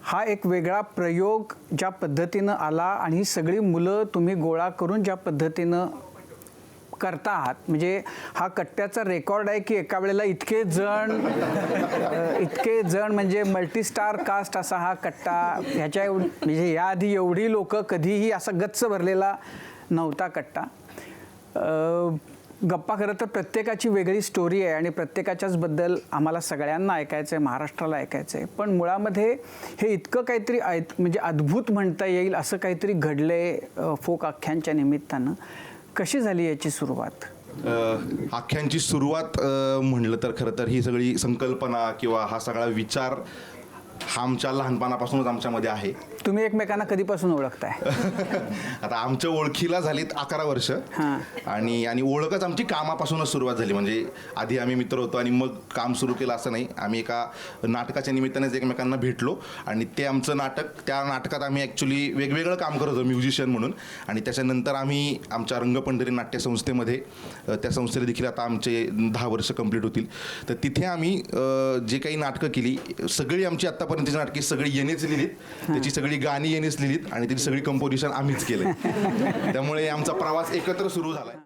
हा एक वेगळा प्रयोग ज्या पद्धतीनं आला आणि ही सगळी मुलं तुम्ही गोळा करून ज्या पद्धतीनं करता आहात, म्हणजे हा कट्ट्याचा रेकॉर्ड आहे की एका वेळेला इतके जण म्हणजे मल्टीस्टार कास्ट असा हा कट्टा, ह्याच्या म्हणजे याआधी एवढी लोक कधीही असा गच्च भरलेला नव्हता कट्टा. गप्पा खरं तर प्रत्येकाची वेगळी स्टोरी आहे आणि प्रत्येकाच्याच बद्दल आम्हाला सगळ्यांना ऐकायचं आहे, महाराष्ट्राला ऐकायचं आहे. पण मुळामध्ये हे इतकं काहीतरी म्हणजे अद्भुत म्हणता येईल असं काहीतरी घडलंय फोक आख्यांच्या निमित्तानं. कशी झाली याची सुरुवात? आख्यांची सुरुवात म्हणलं तर खरं तर ही सगळी संकल्पना किंवा हा सगळा विचार हा आमच्या लहानपणापासूनच आमच्यामध्ये आहे. तुम्ही एकमेकांना कधीपासून ओळखताय? आता आमच्या ओळखीला झालीत 11 वर्ष आणि ओळखच आमची कामापासूनच सुरुवात झाली. म्हणजे आधी आम्ही मित्र होतो आणि मग काम सुरू केलं असं नाही. आम्ही एका नाटकाच्या निमित्तानेच एकमेकांना भेटलो आणि ते आमचं नाटक, त्या नाटकात आम्ही ॲक्च्युली वेगवेगळं काम करत होतो म्युझिशियन म्हणून. आणि त्याच्यानंतर आम्ही आमच्या रंगपंढरी नाट्यसंस्थेमध्ये, त्या संस्थेला देखील आता आमचे 10 वर्ष कंप्लीट होतील. तर तिथे आम्ही जे काही नाटकं केली, सगळी आमची आत्तापर्यंतची नाटके सगळी येणेच लिहिलीत, त्याची सगळी गाणी येणेच लिहिलीत आणि त्याची सगळी कंपोजिशन आम्हीच केलं. त्यामुळे आमचा प्रवास एकत्र सुरू झाला.